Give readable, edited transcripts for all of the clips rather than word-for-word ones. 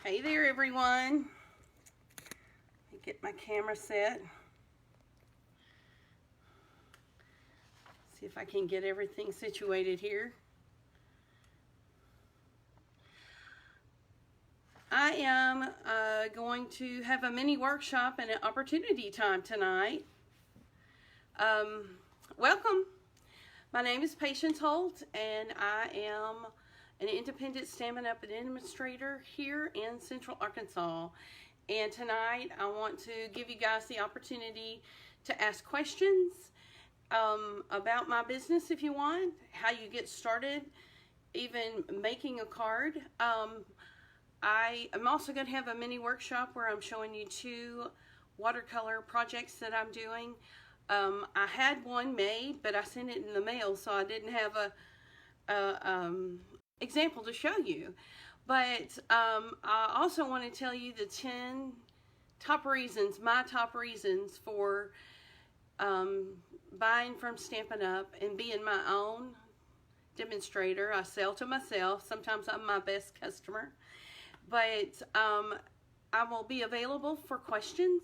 Hey there, everyone. Let me get my camera set. See if I can get everything situated here. I am going to have a mini workshop and an opportunity time tonight. Welcome. My name is Patience Holt, and I am an independent Stampin' Up! Administrator here in Central Arkansas. And tonight I want to give you guys the opportunity to ask questions about my business if you want, how you get started, even making a card. I am also going to have a mini workshop where I'm showing you 2 watercolor projects that I'm doing. I had one made, but I sent it in the mail, so I didn't have a example to show you. But I also want to tell you the 10 top reasons, my top reasons for buying from Stampin' Up! And being my own demonstrator. I sell to myself. Sometimes I'm my best customer. But I will be available for questions.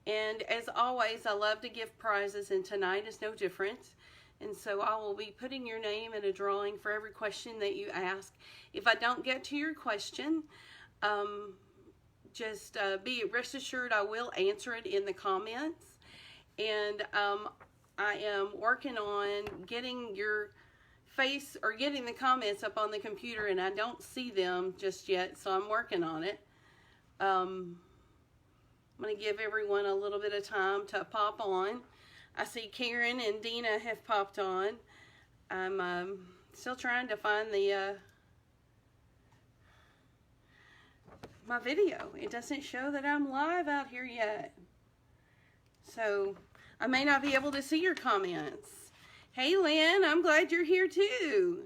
And as always, I love to give prizes, and tonight is no different. And so I will be putting your name in a drawing for every question that you ask. If I don't get to your question, just be rest assured I will answer it in the comments. And I am working on getting your face or getting the comments up on the computer, and I don't see them just yet, so I'm working on it. I'm going to give everyone a little bit of time to pop on. I see Karen and Dina have popped on. I'm still trying to find the my video. It doesn't show that I'm live out here yet. So I may not be able to see your comments. Hey Lynn, I'm glad you're here too.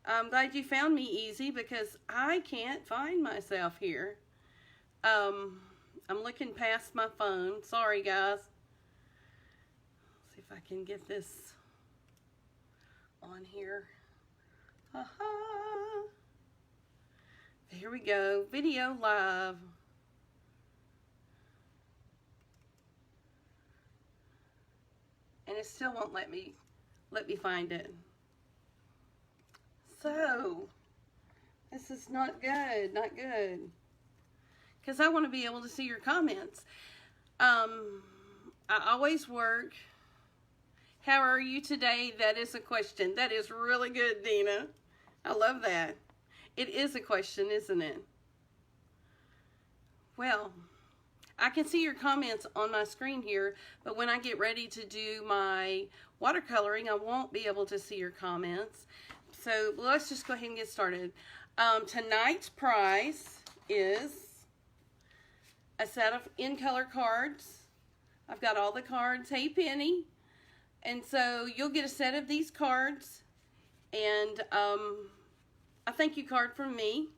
I'm glad you found me easy because I can't find myself here. I'm looking past my phone. Sorry guys. If I can get this on here. Here we go. Video live. And it still won't let me find it. So this is not good. Not good. Because I want to be able to see your comments. I always work. How are you today? That is a question. That is really good, Dina. I love that. It is a question, isn't it? Well, I can see your comments on my screen here, but when I get ready to do my watercoloring, I won't be able to see your comments. So let's just go ahead and get started. Tonight's prize is a set of in-color cards. I've got all the cards. Hey, Penny. And so you'll get a set of these cards and a thank you card from me.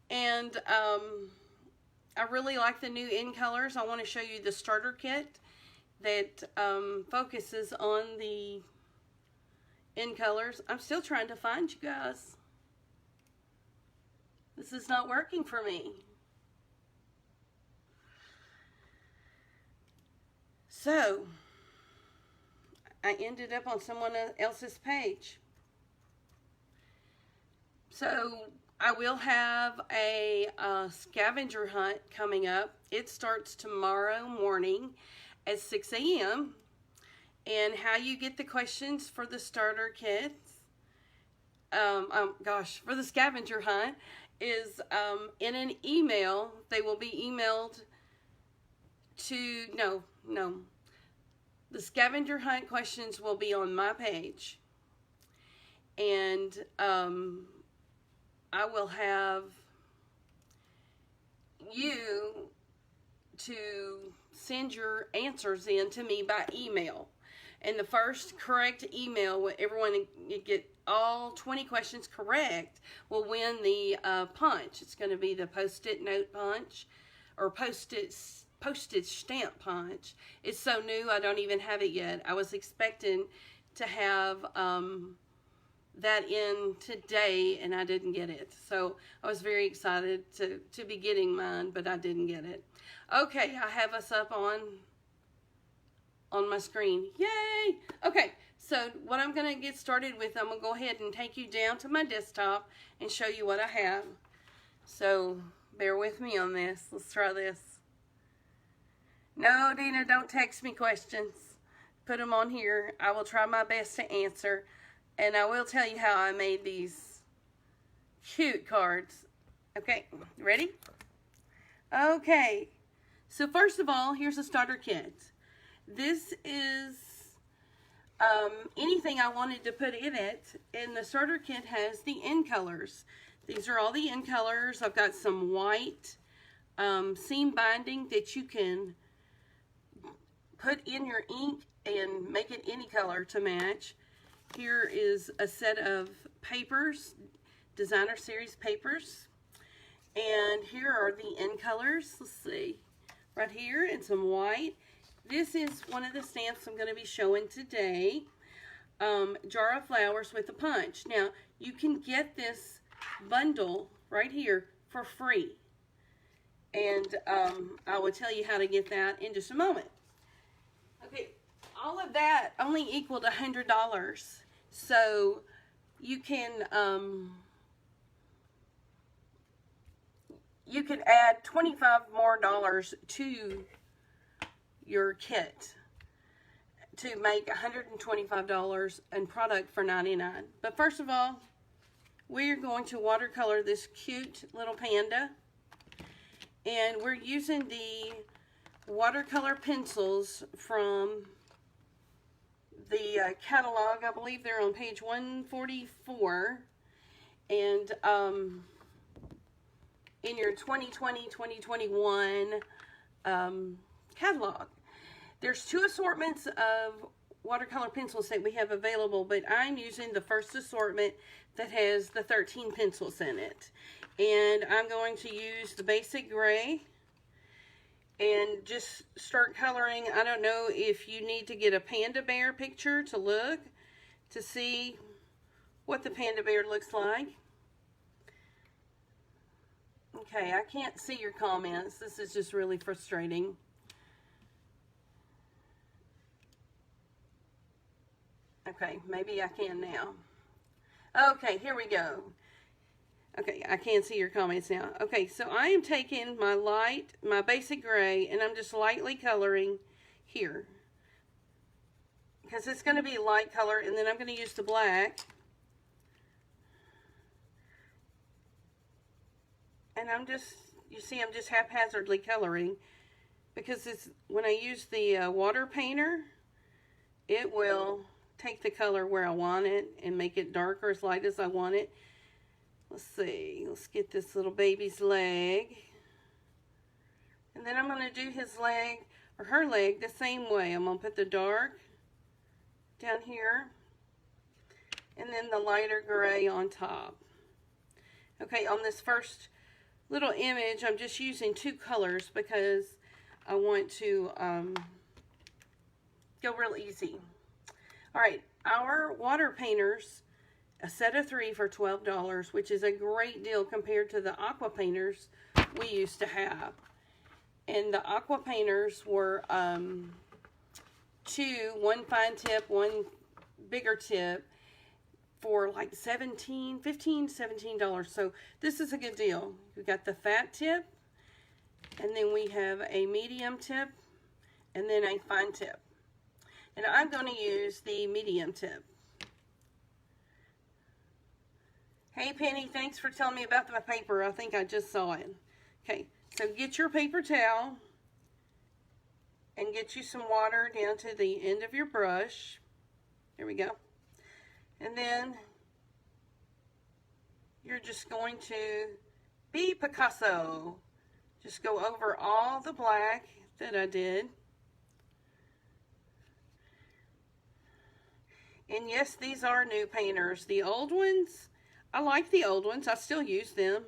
And I really like the new in colors. I want to show you the starter kit that focuses on the in colors. I'm still trying to find you guys. This is not working for me. So I ended up on someone else's page. So I will have a scavenger hunt coming up. It starts tomorrow morning at 6 a.m. And how you get the questions for the starter kits, for the scavenger hunt is in an email. They will be emailed to, no. The scavenger hunt questions will be on my page, and I will have you to send your answers in to me by email. And the first correct email, everyone get all 20 questions correct, will win the punch. It's going to be the Post-it note punch or postage stamp punch. It's so new, I don't even have it yet. I was expecting to have 10 questions correct. Well, when I get ready to do my watercoloring, I won't be able to see your comments. So let's just go ahead and get started. Tonight's prize is a set of in-color cards. I've got all the cards. Hey, Penny. And so you'll get a set of these cards and a thank you card from me. And I will have you to that in today and I didn't get it. So I was very excited to be getting mine, but I didn't get it. Okay, I have us up on my screen. Yay! Okay, so what I'm going to get started with, I'm going to go ahead and take you down to my desktop and show you what I have. So bear with me on this. Let's try this. No, Dina, don't text me questions. Put them on here. I will try my best to answer. And I will tell you how I made these cute cards. Okay, ready? Okay. So first of all, here's a starter kit. This is anything I wanted to put in it. And the starter kit has the end colors. These are all the end colors. I've got some white seam binding that you can put in your ink and make it any color to match. Here is a set of papers, designer series papers. And here are the end colors. Let's see. Right here, and some white. This is one of the stamps I'm going to be showing today. Jar of Flowers with a Punch. Now, you can get this bundle right here for free. And I will tell you how to get that in just a moment. Okay, all of that only equaled $100. So you can add $25 more to your kit to make $125 in product for $99. But first of all, we're going to watercolor this cute little panda. And we're using the watercolor pencils from the catalog. I believe they're on page 144. And in your 2020-2021 catalog. There's two assortments of watercolor pencils that we have available, but I'm using the first assortment that has the 13 pencils in it. And I'm going to use the basic gray and just start coloring. I don't know if you need to get a panda bear picture to look to see what the panda bear looks like. Okay, I can't see your comments. This is just really frustrating. Okay, maybe I can now. Okay, here we go. Okay, I can see your comments now. Okay, so I am taking my basic gray, and I'm just lightly coloring here. Because it's going to be light color, and then I'm going to use the black. And I'm just, you see, I'm just haphazardly coloring. Because when I use the water painter, it will take the color where I want it and make it dark or as light as I want it. Let's see, let's get this little baby's leg. And then I'm going to do his leg, or her leg, the same way. I'm going to put the dark down here, and then the lighter gray on top. Okay, on this first little image, I'm just using two colors because I want to go real easy. All right, our water painters, a set of 3 for $12, which is a great deal compared to the aqua painters we used to have. And the aqua painters were two, one fine tip, one bigger tip, for like $15, $17. So this is a good deal. We got the fat tip, and then we have a medium tip, and then a fine tip. And I'm going to use the medium tip. Hey Penny, thanks for telling me about my paper. I think I just saw it. Okay, so get your paper towel and get you some water down to the end of your brush. There we go. And then you're just going to be Picasso. Just go over all the black that I did. And yes, these are new painters. The old ones, I like the old ones. I still use them.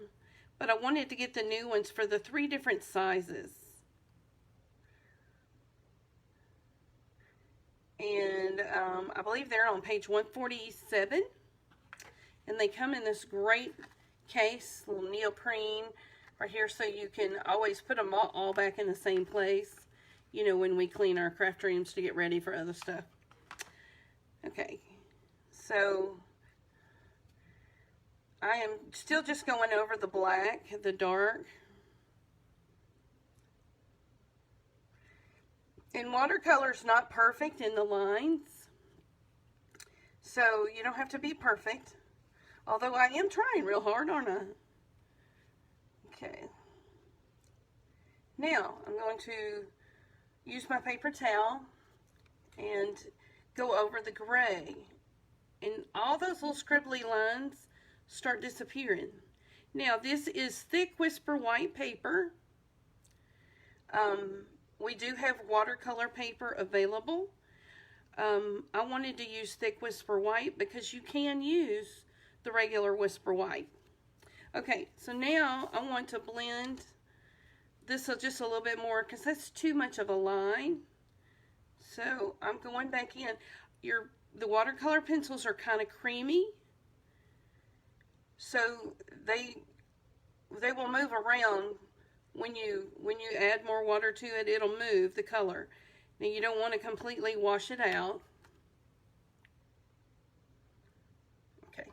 But I wanted to get the new ones for the 3 different sizes. And I believe they're on page 147. And they come in this great case, little neoprene right here, so you can always put them all back in the same place, you know, when we clean our craft rooms to get ready for other stuff. Okay, so I am still just going over the black, the dark. And watercolor's not perfect in the lines, so you don't have to be perfect. Although I am trying real hard, aren't I? Okay. Now, I'm going to use my paper towel and go over the gray. And all those little scribbly lines start disappearing. Now, this is thick Whisper white paper. We do have watercolor paper available. I wanted to use thick Whisper white because you can use the regular Whisper white. Okay, so now I want to blend this just a little bit more because that's too much of a line. So I'm going back in. The watercolor pencils are kind of creamy, so they will move around. When you add more water to it, it'll move the color. Now you don't want to completely wash it out. Okay.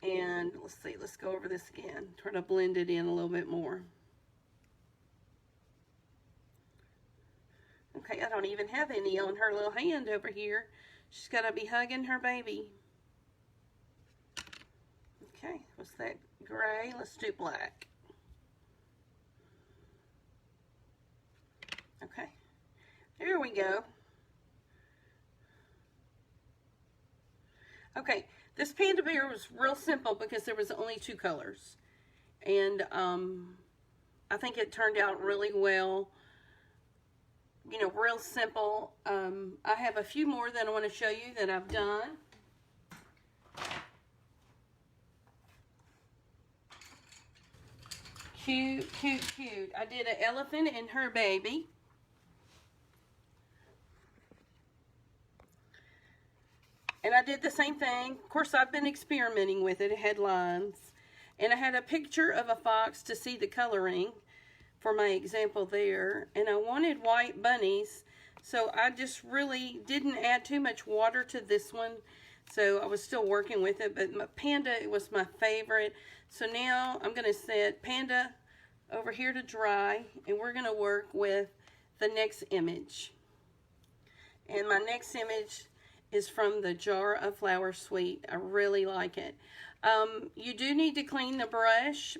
And let's see, let's go over this again. Try to blend it in a little bit more. Okay, I don't even have any on her little hand over here. She's got to be hugging her baby. Okay, what's that gray? Let's do black. Okay, there we go. Okay, this panda bear was real simple because there was only 2 colors. And I think it turned out really well. You know, real simple. I have a few more that I want to show you that I've done. Cute, cute, cute. I did an elephant and her baby. And I did the same thing. Of course, I've been experimenting with it. It had lines. And I had a picture of a fox to see the coloring for my example there. And I wanted white bunnies. So I just really didn't add too much water to this one. So I was still working with it. But my panda was my favorite. So now I'm going to set panda over here to dry. And we're going to work with the next image. And my next image is from the Jar of Flower Sweet. I really like it. You do need to clean the brush.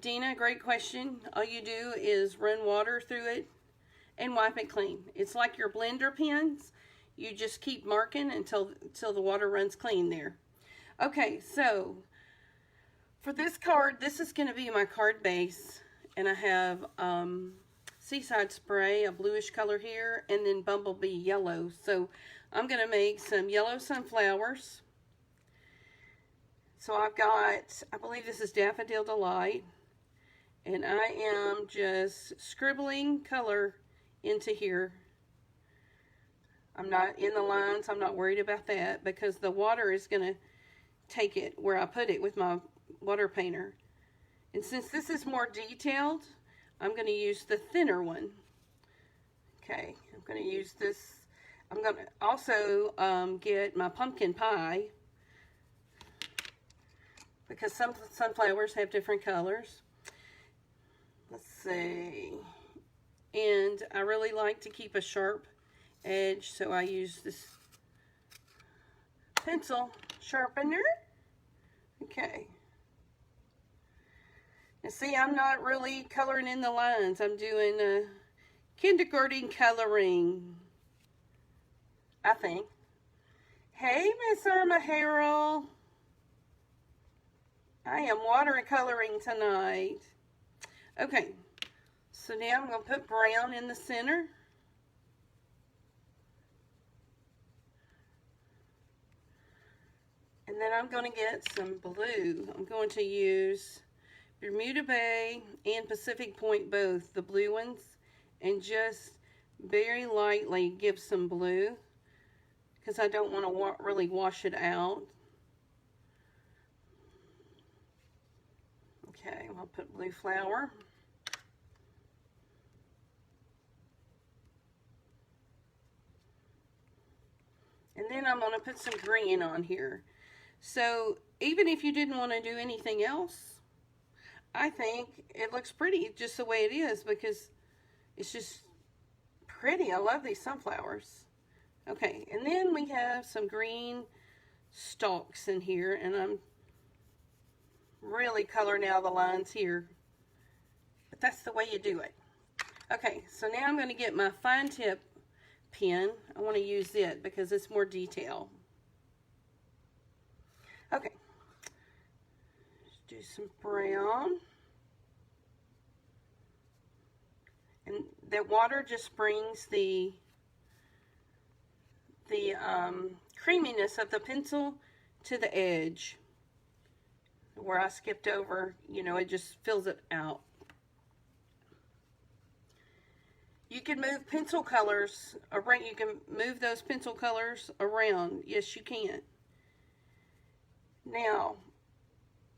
Dina, great question. All you do is run water through it and wipe it clean. It's like your blender pens. You just keep marking until the water runs clean there. Okay, so for this card, this is going to be my card base. And I have Seaside Spray, a bluish color here, and then Bumblebee Yellow. So I'm going to make some yellow sunflowers. So I've got, I believe this is Daffodil Delight. And I am just scribbling color into here. I'm not in the lines. I'm not worried about that because the water is going to take it where I put it with my water painter. And since this is more detailed, I'm going to use the thinner one. Okay, I'm going to use this. I'm going to also get my pumpkin pie because some sunflowers have different colors. Let's see. And I really like to keep a sharp edge, so I use this pencil sharpener. Okay. And see, I'm not really coloring in the lines. I'm doing kindergarten coloring, I think. Hey, Miss Irma Harrell. I am watercoloring tonight. Okay, so now I'm going to put brown in the center. And then I'm going to get some blue. I'm going to use Bermuda Bay and Pacific Point both, the blue ones, and just very lightly give some blue because I don't want to really wash it out. Okay, I'll put blue flower. And then I'm going to put some green on here. So even if you didn't want to do anything else, I think it looks pretty just the way it is, because it's just pretty. I love these sunflowers. Okay, and then we have some green stalks in here, and I'm really coloring out the lines here. But that's the way you do it. Okay, so now I'm going to get my fine tip pen. I want to use it because it's more detail. Okay, let's do some brown. And that water just brings the creaminess of the pencil to the edge. Where I skipped over, you know, it just fills it out. You can move pencil colors around. You can move those pencil colors around. Yes, you can. Now,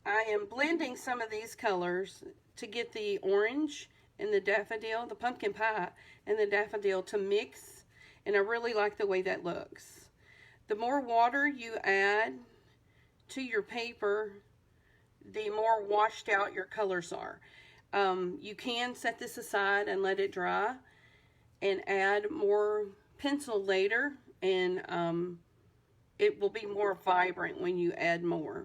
I am blending some of these colors to get the orange and the daffodil, the pumpkin pie, and the daffodil to mix, and I really like the way that looks. The more water you add to your paper, the more washed out your colors are. You can set this aside and let it dry and add more pencil later, and it will be more vibrant when you add more.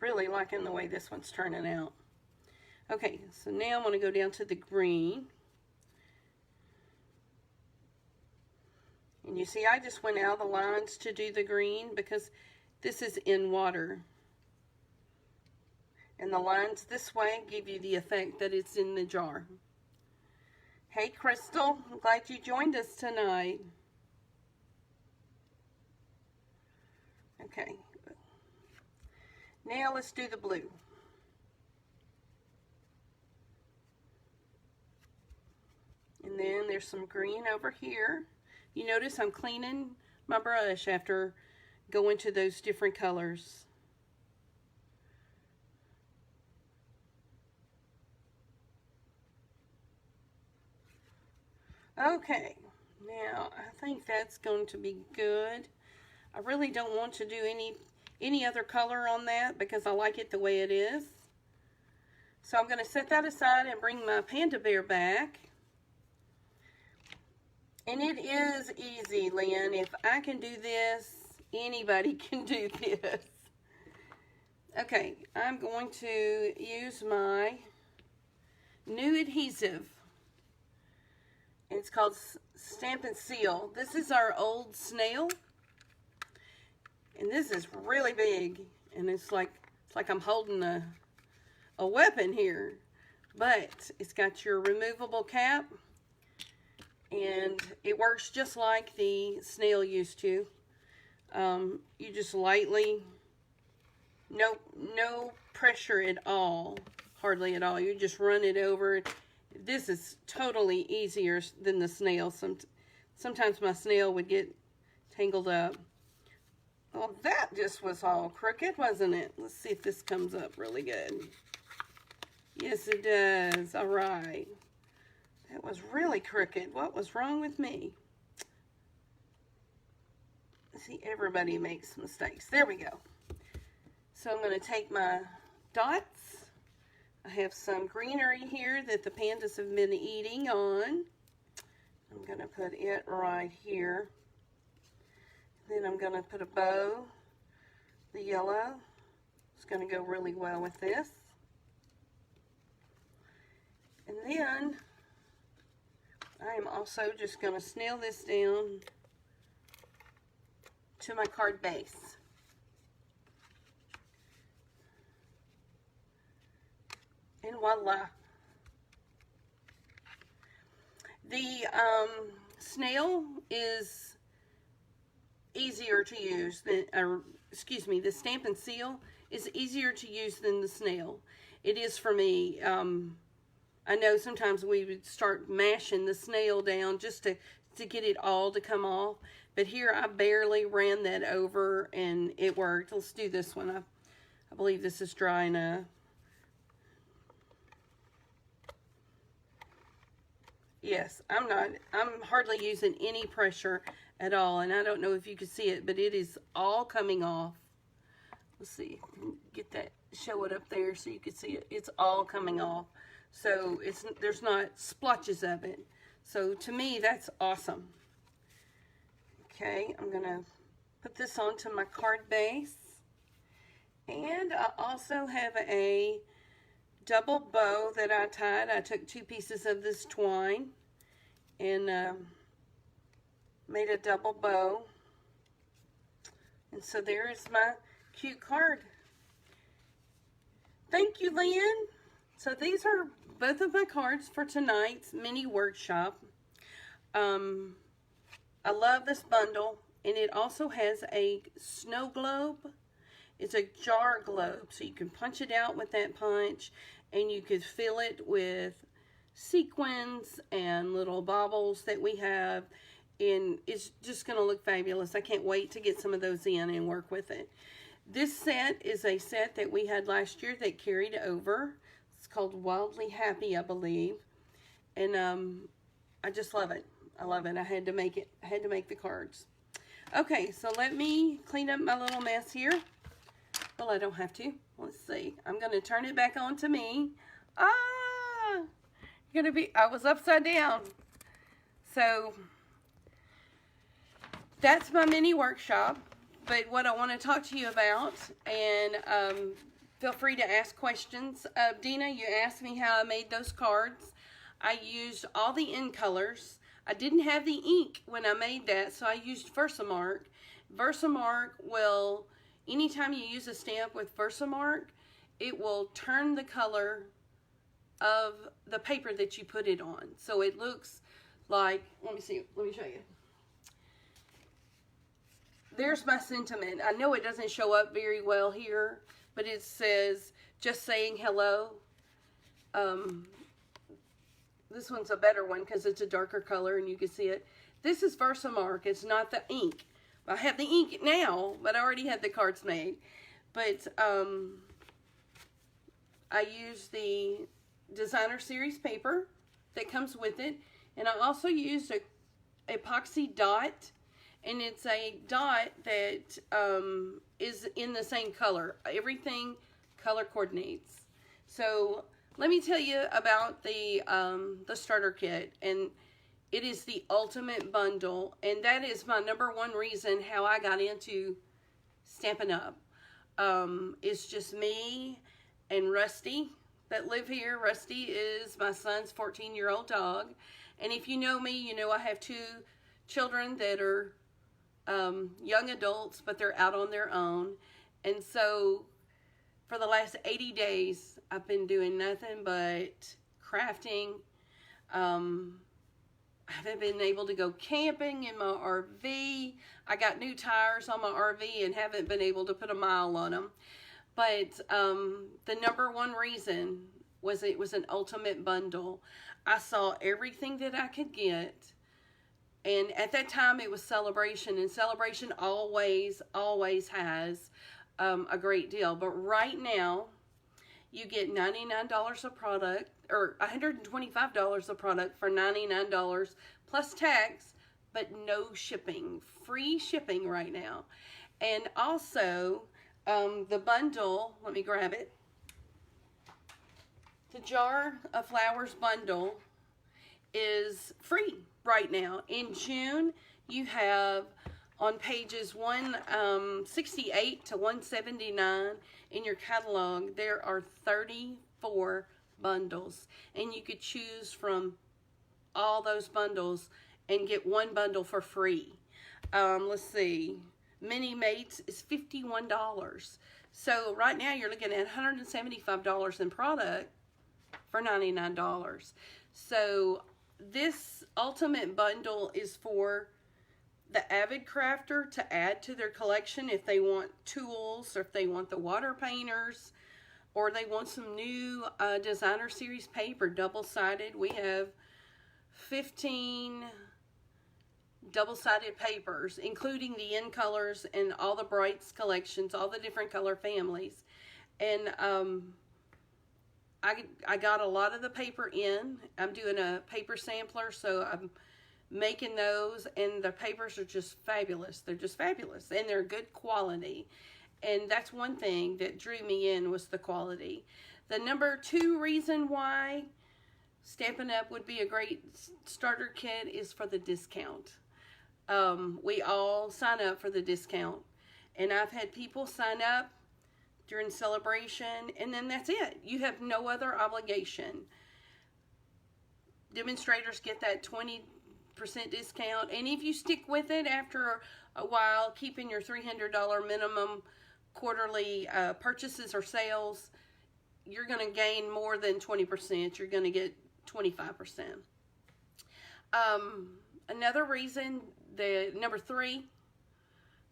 Really liking the way this one's turning out. Okay, so now I'm going to go down to the green. And you see, I just went out of the lines to do the green because this is in water. And the lines this way give you the effect that it's in the jar. Hey, Crystal, I'm glad you joined us tonight. Okay. Now let's do the blue. And then there's some green over here. You notice I'm cleaning my brush after going to those different colors. Okay, now I think that's going to be good. I really don't want to do any other color on that because I like it the way it is. So I'm going to set that aside and bring my panda bear back. And it is easy, Lynn. If I can do this, anybody can do this. Okay, I'm going to use my new adhesive. It's called Stamp and Seal. This is our old snail. And this is really big. And it's like I'm holding a weapon here. But it's got your removable cap. And it works just like the snail used to. You just lightly, no pressure at all, hardly at all. You just run it over. This is totally easier than the snail. Sometimes my snail would get tangled up. Well, that just was all crooked, wasn't it? Let's see if this comes up really good. Yes, it does. All right. That was really crooked. What was wrong with me? See, everybody makes mistakes. There we go. So I'm going to take my dots. I have some greenery here that the pandas have been eating on. I'm going to put it right here. Then I'm going to put a bow. The yellow is going to go really well with this. And then I am also just going to snail this down to my card base. And voila. The snail is easier to use than, the Stamp and Seal is easier to use than the snail. It is for me. I know sometimes we would start mashing the snail down just to get it all to come off, But here I barely ran that over and it worked. Let's do this one. I believe this is dry enough. Yes, I'm hardly using any pressure at all. And I don't know if you can see it, but it is all coming off. Let's see, get that, show it up there so you can see it. It's all coming off. So there's not splotches of it. So to me, that's awesome. Okay, I'm gonna put this onto my card base. And I also have a double bow that I tied. I took 2 pieces of this twine and made a double bow. And so there is my cute card. Thank you, Lynn. So these are both of my cards for tonight's mini workshop. I love this bundle, and it also has a snow globe. It's a jar globe, so you can punch it out with that punch, and you could fill it with sequins and little baubles that we have, and it's just going to look fabulous. I can't wait to get some of those in and work with it. This set is a set that we had last year that carried over. It's called Wildly Happy, I believe, and I just love it. I love it. I had to make it. I had to make the cards. Okay, so let me clean up my little mess here. Well, I don't have to. Let's see. I'm going to turn it back on to me. I was upside down. So, that's my mini workshop. But what I want to talk to you about, and feel free to ask questions. Dina, you asked me how I made those cards. I used all the in colors. I didn't have the ink when I made that, so I used Versamark. Versamark will, anytime you use a stamp with Versamark, it will turn the color of the paper that you put it on. So it looks like, let me see, let me show you. There's my sentiment. I know it doesn't show up very well here, but it says, just saying hello. This one's a better one because it's a darker color and you can see it. This is Versamark. It's not the ink. I have the ink now, but I already had the cards made. But I use the designer series paper that comes with it. And I also used a epoxy dot. And it's a dot that is in the same color. Everything color coordinates. So let me tell you about the starter kit. And it is the ultimate bundle. And that is my #1 reason how I got into Stampin' Up. It's just me and Rusty that live here. Rusty is my son's 14-year-old dog. And if you know me, you know I have 2 children that are young adults, but they're out on their own. And so for the last 80 days, I've been doing nothing but crafting. I haven't been able to go camping in my RV. I got new tires on my RV and haven't been able to put a mile on them. But the #1 reason was it was an ultimate bundle. I saw everything that I could get. And at that time, it was Celebration, and Celebration always has a great deal. But right now, you get $99 a product, or $125 a product for $99 plus tax, but no shipping. Free shipping right now. And also, the bundle, let me grab it. The Jar of Flowers bundle is free right now. In June, you have on pages 168 to 179 in your catalog, there are 34 bundles, and you could choose from all those bundles and get one bundle for free. Let's see, Mini Mates is $51. So right now you're looking at $175 in product for $99. So this ultimate bundle is for the avid crafter to add to their collection if they want tools, or if they want the water painters, or they want some new designer series paper, double-sided. We have 15 double-sided papers, including the In Colors and all the Brights collections, all the different color families. And I got a lot of the paper in. I'm doing a paper sampler, so I'm making those, and the papers are just fabulous. They're just fabulous, and they're good quality. And that's one thing that drew me in, was the quality. The number 2 reason why Stampin' Up! Would be a great starter kit is for the discount. We all sign up for the discount, and I've had people sign up during celebration, and then that's it. You have no other obligation. Demonstrators get that 20% discount, and if you stick with it after a while, keeping your $300 minimum quarterly purchases or sales, you're going to gain more than 20%. You're going to get 25%. Another reason, the number 3,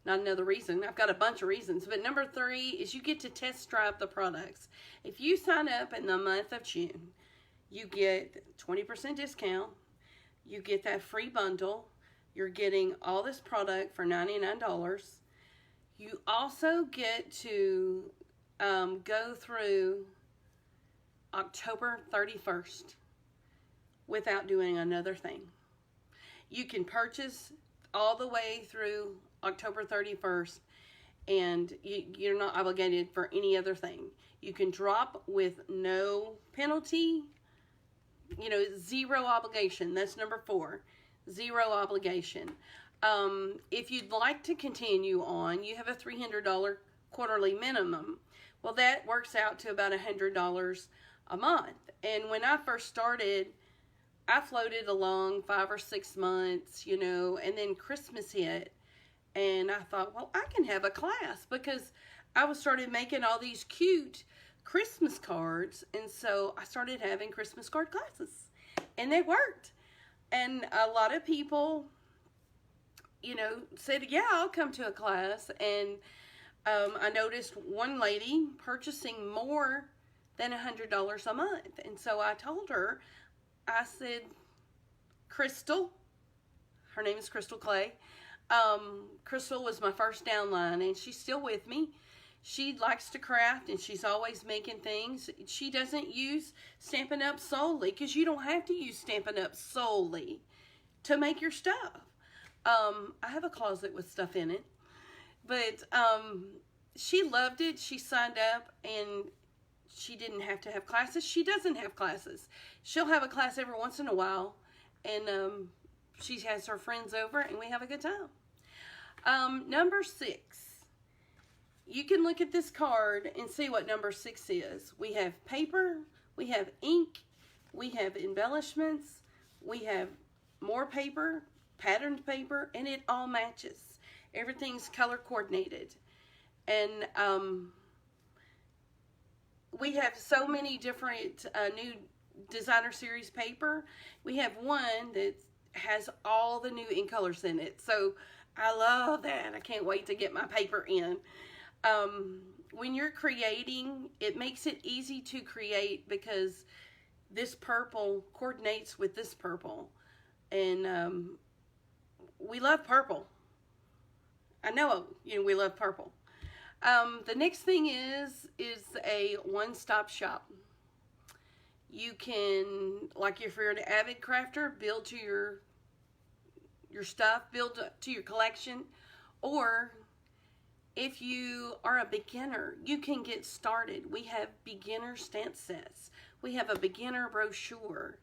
not another reason, I've got a bunch of reasons, but number 3 is you get to test drive the products. If you sign up in the month of June, you get 20% discount, you get that free bundle, you're getting all this product for $99. You also get to go through October 31st without doing another thing. You can purchase all the way through October 31st, and you're not obligated for any other thing. You can drop with no penalty, you know, 0 obligation. That's number 4, 0 obligation. If you'd like to continue on, you have a $300 quarterly minimum. Well, that works out to about $100 a month. And when I first started, I floated along 5 or 6 months, you know, and then Christmas hit, and I thought, well, I can have a class, because I started making all these cute Christmas cards, and so I started having Christmas card classes, and they worked. And a lot of people, you know, said, yeah, I'll come to a class. And I noticed one lady purchasing more than $100 a month, and so I told her, I said, Crystal, her name is Crystal Clay. Crystal was my first downline, and she's still with me. She likes to craft, and she's always making things. She doesn't use Stampin' Up! Solely, because you don't have to use Stampin' Up! Solely to make your stuff. I have a closet with stuff in it, but she loved it. She signed up, and she didn't have to have classes. She doesn't have classes. She'll have a class every once in a while, and she has her friends over, and we have a good time. Number 6. You can look at this card and see what number 6 is. We have paper, we have ink, we have embellishments, we have more paper, patterned paper, and it all matches. Everything's color coordinated. And we have so many different new designer series paper. We have one that has all the new In Colors in it. So I love that. I can't wait to get my paper in. When you're creating, it makes it easy to create, because this purple coordinates with this purple. And we love purple. I know, you know, we love purple. The next thing is a one-stop shop. You can, like if you're an avid crafter, build to your stuff, build to your collection, or if you are a beginner, you can get started. We have beginner stamp sets. We have a beginner brochure.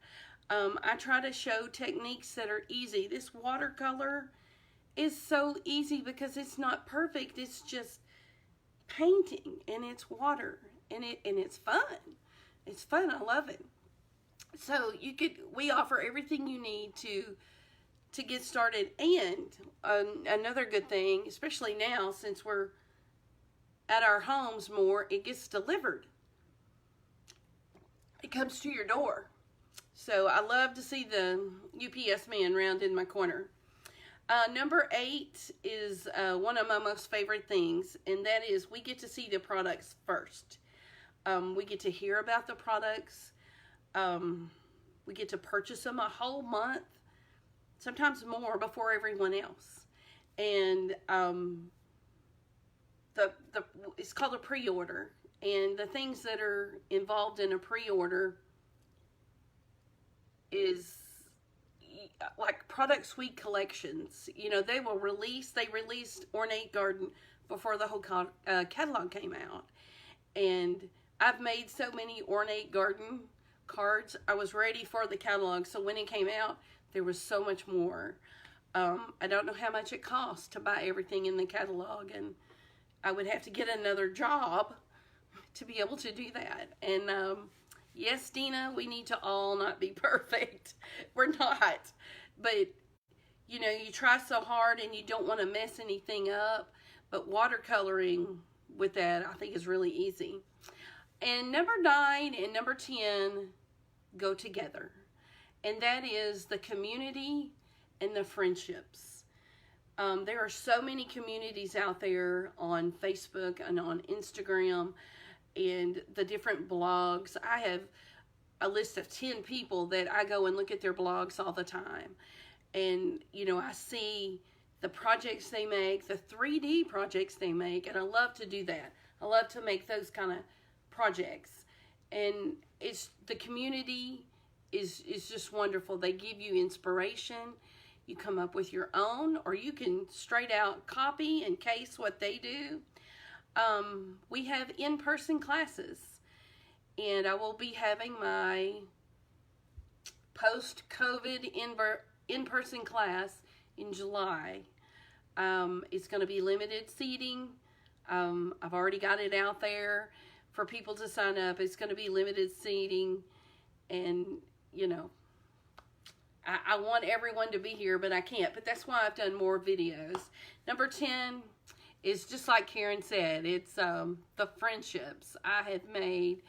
I try to show techniques that are easy. This watercolor is so easy because it's not perfect. It's just painting, and it's water, and it's fun. It's fun. I love it. So we offer everything you need to get started. And another good thing, especially now since we're at our homes more, it gets delivered. It comes to your door. So I love to see the UPS man round in my corner. Number 8 is one of my most favorite things, and that is we get to see the products first. We get to hear about the products. We get to purchase them a whole month sometimes more before everyone else. And it's called a pre-order. And the things that are involved in a pre-order is like product suite collections. You know, they released Ornate Garden before the whole catalog came out. And I've made so many Ornate Garden cards. I was ready for the catalog, so when it came out, there was so much more. I don't know how much it costs to buy everything in the catalog, and I would have to get another job to be able to do that. And yes, Dina, we need to all not be perfect. We're not. But, you know, you try so hard and you don't want to mess anything up. But watercoloring with that, I think, is really easy. And number 9 and number 10 go together. And that is the community and the friendships. There are so many communities out there on Facebook and on Instagram and the different blogs. I have a list of 10 people that I go and look at their blogs all the time. And, you know, I see the projects they make, the 3D projects they make, and I love to do that. I love to make those kind of projects. And the community is just wonderful. They give you inspiration. You come up with your own, or you can straight out copy and case what they do. We have in-person classes, and I will be having my post-COVID in-person class in July. It's going to be limited seating. I've already got it out there for people to sign up. It's going to be limited seating, and, you know, I want everyone to be here, but I can't. But that's why I've done more videos. Number 10 is just like Karen said. It's the friendships. I have made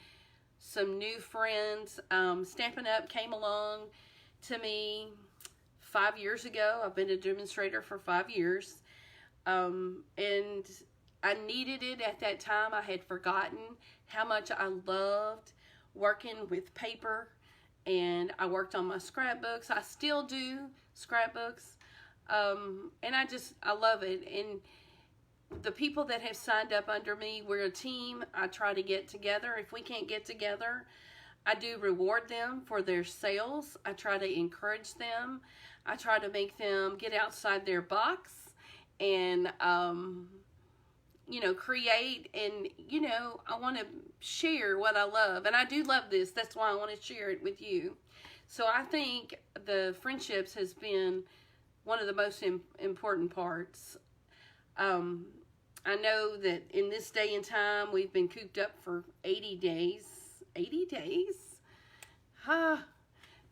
some new friends. Stampin' Up! Came along to me 5 years ago. I've been a demonstrator for 5 years. And I needed it at that time. I had forgotten how much I loved working with paper. And I worked on my scrapbooks. I still do scrapbooks. And I love it. And the people that have signed up under me, we're a team. I try to get together. If we can't get together, I do reward them for their sales. I try to encourage them. I try to make them get outside their box and, you know, create. And, you know, I want to share what I love. And I do love this. That's why I want to share it with you. So I think the friendships has been one of the most important parts. I know that in this day and time, we've been cooped up for 80 days. 80 days? Huh.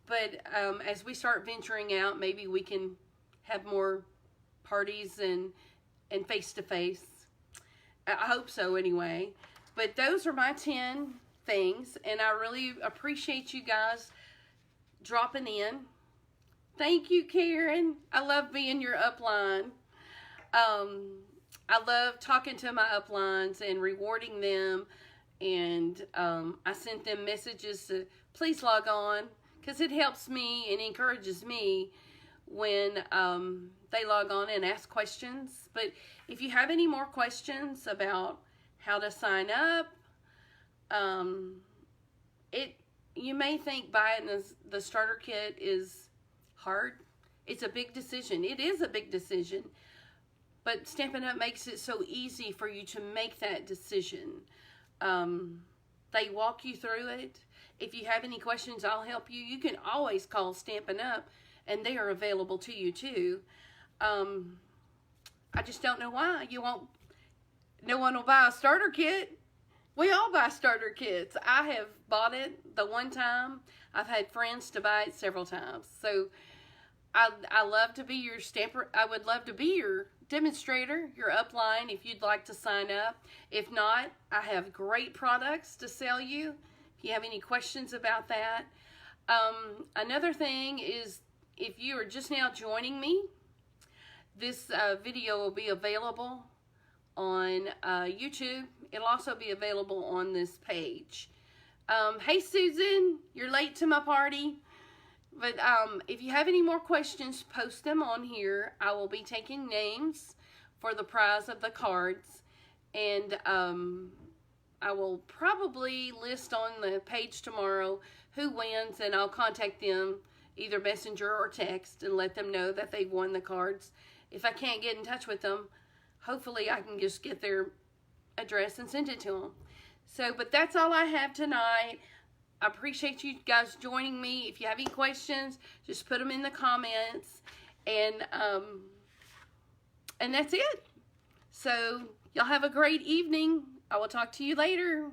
But as we start venturing out, maybe we can have more parties and face-to-face. I hope so anyway. But those are my 10 things, and I really appreciate you guys dropping in. Thank you, Karen. I love being your upline. I love talking to my uplines and rewarding them, and I sent them messages to please log on, because it helps me and encourages me when they log on and ask questions. But if you have any more questions about how to sign up, you may think buying the starter kit is hard. It's a big decision. It is a big decision. But Stampin' Up! Makes it so easy for you to make that decision. They walk you through it. If you have any questions, I'll help you. You can always call Stampin' Up! And they are available to you too. I just don't know why no one will buy a starter kit. We all buy starter kits. I have bought it the one time. I've had friends to buy it several times. So I love to be your stamper. I would love to be your demonstrator, your upline, if you'd like to sign up. If not, I have great products to sell you. If you have any questions about that. Another thing is, if you are just now joining me, this video will be available on YouTube. It'll also be available on this page. Hey Susan, you're late to my party. But if you have any more questions, post them on here. I will be taking names for the prize of the cards. And I will probably list on the page tomorrow who wins, and I'll contact them, either messenger or text, and let them know that they've won the cards. If I can't get in touch with them, hopefully I can just get their address and send it to them. So, but that's all I have tonight. I appreciate you guys joining me. If you have any questions, just put them in the comments. And that's it. So, y'all have a great evening. I will talk to you later.